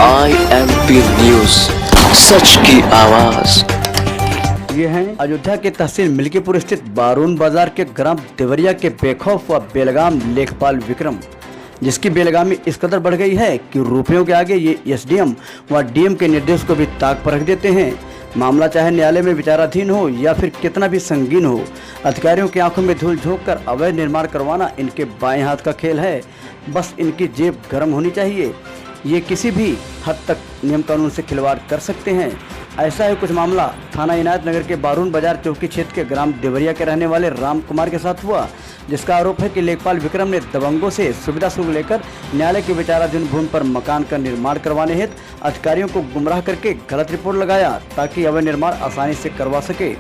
IMP news, सच की आवाज। ये हैं अयोध्या के तहसील मिल्कीपुर स्थित बारून बाजार के ग्राम देवरिया के बेखौफ व बेलगाम लेखपाल विक्रम, जिसकी बेलगामी इस कदर बढ़ गई है कि रुपयों के आगे ये SDM व DM के निर्देश को भी ताक पर रख देते हैं। मामला चाहे न्यायालय में विचाराधीन हो या फिर कितना भी संगीन हो, अधिकारियों की आंखों में धूल झोंक कर अवैध निर्माण करवाना इनके बाएं हाथ का खेल है। बस इनकी जेब गर्म होनी चाहिए। ये किसी भी हद तक नियम कानून से खिलवाड़ कर सकते हैं। ऐसा ही कुछ मामला थाना इनायत नगर के बारून बाजार चौकी क्षेत्र के ग्राम देवरिया के रहने वाले राम कुमार के साथ हुआ, जिसका आरोप है कि लेखपाल विक्रम ने दबंगों से सुविधा शुल्क लेकर न्यायालय के विचाराधीन भूमि पर मकान का निर्माण करवाने हेतु अधिकारियों को गुमराह करके गलत रिपोर्ट लगाया ताकि अवैध निर्माण आसानी से करवा सके।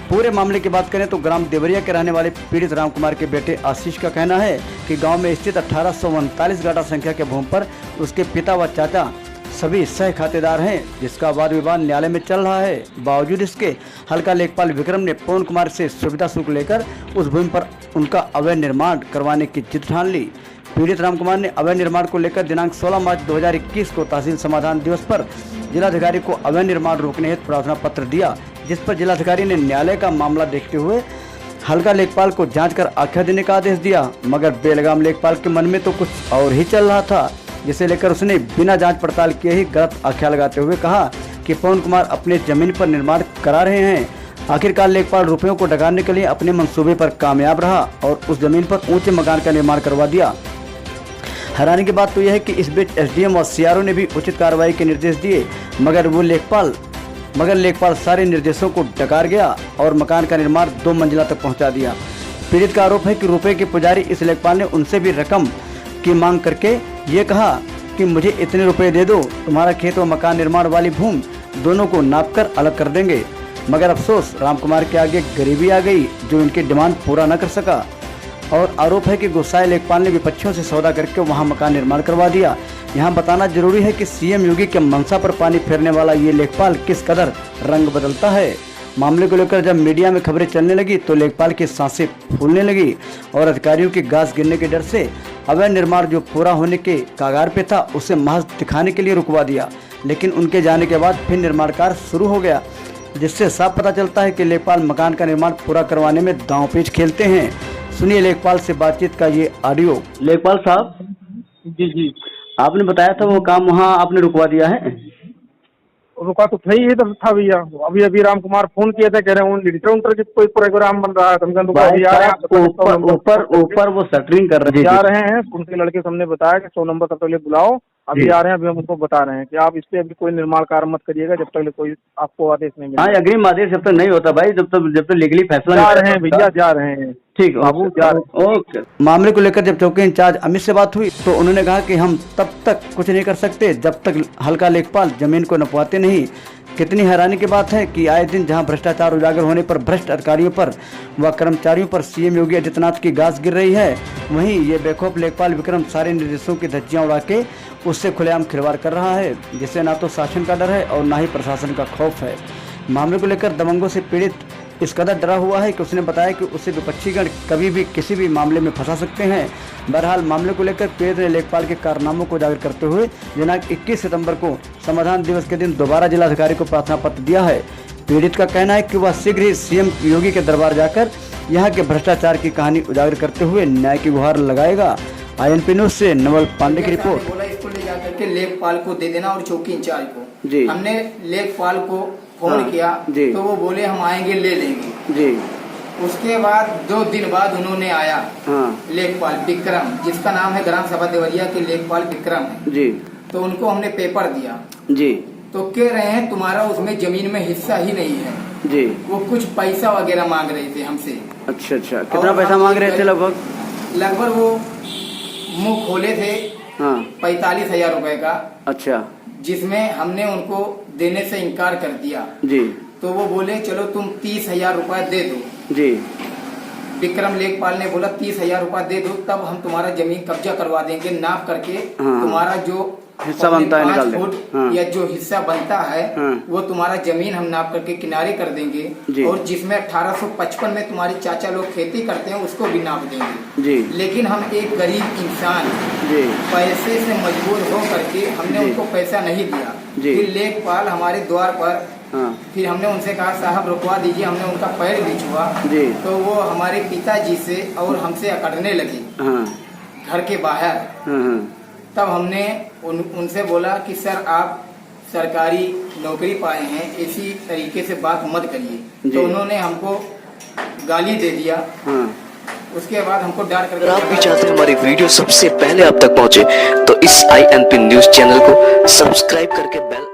पूरे मामले की बात करें तो ग्राम देवरिया के रहने वाले पीड़ित राम कुमार के बेटे आशीष का कहना है कि गांव में स्थित 1839 गाटा संख्या के भूमि पर उसके पिता व चाचा सभी सह खातेदार हैं, जिसका वाद विवाद न्यायालय में चल रहा है। बावजूद इसके हल्का लेखपाल विक्रम ने पवन कुमार से सुविधा शुल्क लेकर उस भूमि पर उनका अवैध निर्माण करवाने की जिद ठान ली। पीड़ित राम कुमार ने अवैध निर्माण को लेकर दिनांक 16 मार्च 2021 को तहसील समाधान दिवस पर जिलाधिकारी को अवैध निर्माण रोकने हेतु प्रार्थना पत्र दिया, जिस पर जिलाधिकारी ने न्यायालय का मामला देखते हुए हल्का लेखपाल को जांच कर आख्या देने का आदेश दिया। मगर बेलगाम लेखपाल के मन में तो कुछ और ही चल रहा था, जिसे लेकर उसने बिना जांच पड़ताल किए ही गलत आख्या लगाते हुए कहा कि पवन कुमार अपने जमीन पर निर्माण करा रहे हैं। आखिरकार लेखपाल रुपयों को डकारने के लिए अपने मंसूबे पर कामयाब रहा और उस जमीन पर ऊंचे मकान का निर्माण करवा दिया। हैरानी की बात तो यह है कि इस बीच SDM और CRO ने भी उचित कार्रवाई के निर्देश दिए, मगर लेखपाल सारे निर्देशों को डकार गया और मकान का निर्माण 2 मंजिला तक पहुंचा दिया। पीड़ित का आरोप है कि रुपए के पुजारी इस लेखपाल ने उनसे भी रकम की मांग करके ये कहा कि मुझे इतने रुपए दे दो, तुम्हारा खेत व मकान निर्माण वाली भूमि दोनों को नाप कर अलग कर देंगे। मगर अफसोस राम कुमार के आगे गरीबी आ गई जो इनकी डिमांड पूरा न कर सका। और आरोप है कि गुस्साए लेखपाल ने विपक्षियों से सौदा करके वहां मकान निर्माण करवा दिया। यहां बताना जरूरी है कि CM योगी के मंशा पर पानी फेरने वाला ये लेखपाल किस कदर रंग बदलता है। मामले को लेकर जब मीडिया में खबरें चलने लगी तो लेखपाल की सांसें फूलने लगी और अधिकारियों की गाज गिरने के डर से अवैध निर्माण जो पूरा होने के कागार पे था उसे महज दिखाने के लिए रुकवा दिया। लेकिन उनके जाने के बाद फिर निर्माण कार्य शुरू हो गया, जिससे साफ पता चलता है कि लेखपाल मकान का निर्माण पूरा करवाने में दांव पेच खेलते हैं। सुनिए लेखपाल से बातचीत का ये ऑडियो। लेखपाल साहब जी, आपने बताया था वो काम वहाँ आपने रुकवा दिया है? रुका तो था ही इधर था भैया। अभी राम कुमार फोन किए थे, कह रहे हैं लिटर की कोई प्रोग्राम बन रहा है, ऊपर वो शटरिंग कर रहे जा रहे हैं। उनके लड़के हमने बताया कि 100 नंबर तक पहले बुलाओ, अभी आ रहे हैं। अभी हम उनको बता रहे हैं कि आप इस पे अभी कोई निर्माण कार्य मत करिएगा जब तक कोई आपको आदेश नहीं मिलेगा। हाँ, अग्रिम आदेश जब तक नहीं होता भाई, जब तक लीगली फैसला जा रहे हैं भैया, जा रहे हैं। ठीक बाबू, जा रहे। ओके। मामले को लेकर जब चौकी इंचार्ज अमित से बात हुई तो उन्होंने कहा कि हम तब तक कुछ नहीं कर सकते जब तक हल्का लेखपाल जमीन को नपवाते नहीं। कितनी हैरानी की बात है कि आए दिन जहां भ्रष्टाचार उजागर होने पर भ्रष्ट अधिकारियों पर व कर्मचारियों पर CM योगी आदित्यनाथ की गाज गिर रही है, वहीं ये बेखौफ लेखपाल विक्रम सारे निर्देशों की धज्जियां उड़ा के उससे खुलेआम खिलवाड़ कर रहा है, जिससे ना तो शासन का डर है और ना ही प्रशासन का खौफ है। मामले को लेकर दबंगों से पीड़ित इस कदर डरा हुआ है कि उसने बताया कि उसे विपक्षीगण कभी भी किसी भी मामले में फंसा सकते हैं। बहरहाल मामले को लेकर पीड़ित ने लेखपाल के कारनामों को उजागर करते हुए दिनांक 21 सितंबर को समाधान दिवस के दिन दोबारा जिलाधिकारी को प्रार्थना पत्र दिया है। पीड़ित का कहना है कि वह शीघ्र ही CM योगी के दरबार जाकर यहाँ के भ्रष्टाचार की कहानी उजागर करते हुए न्याय की गुहार लगाएगा। INP न्यूज से नवल पांडे की रिपोर्ट। बोला इसको ले जाकर के लेखपाल को दे देना और चौकी इंचार्ज को। जी। हमने लेखपाल को फोन किया तो वो बोले हम आएंगे ले लेंगे। जी। उसके बाद 2 दिन बाद उन्होंने आया। लेखपाल विक्रम, जिसका नाम है ग्राम सभा देवरिया के लेखपाल विक्रम है जी। तो उनको हमने पेपर दिया जी। तो कह रहे हैं तुम्हारा उसमें जमीन में हिस्सा ही नहीं है जी। वो कुछ पैसा वगैरह मांग रहे थे हमसे। अच्छा, कितना पैसा मांग रहे थे? लगभग वो मुंह खोले थे 45,000 रुपए का। अच्छा। जिसमें हमने उनको देने से इनकार कर दिया जी। तो वो बोले चलो तुम 30,000 रुपए दे दो जी। विक्रम लेखपाल ने बोला 30,000 रुपए दे दो तब हम तुम्हारा जमीन कब्जा करवा देंगे, नाप करके तुम्हारा जो हिस्सा बनता है निकाल 5 दे। फुट हाँ। या जो हिस्सा बनता है हाँ। वो तुम्हारा जमीन हम नाप करके किनारे कर जी। देंगे, और जिसमें 1855 में तुम्हारी चाचा लोग खेती करते हैं उसको भी नाप देंगे जी लेकिन हम एक गरीब इंसान जी पैसे से मजबूर हो करके हमने जी। उनको पैसा नहीं दिया। जी। फिर लेखपाल हमारे द्वार पर, हाँ फिर हमने उनसे कहा साहब रुकवा दीजिए, हमने उनका पैर भी छुआ जी तो वो हमारे पिताजी से और हमसे अकड़ने लगे हाँ घर के बाहर। हाँ तब हमने उनसे बोला कि सर आप सरकारी नौकरी पाए हैं, इसी तरीके से बात मत करिए। जी। तो उन्होंने हमको गाली दे दिया। हाँ। उसके बाद हमको डांट अगर कर आप भी चाहते हैं हमारी वीडियो सबसे पहले आप तक पहुंचे तो इस INP न्यूज चैनल को सब्सक्राइब करके बेल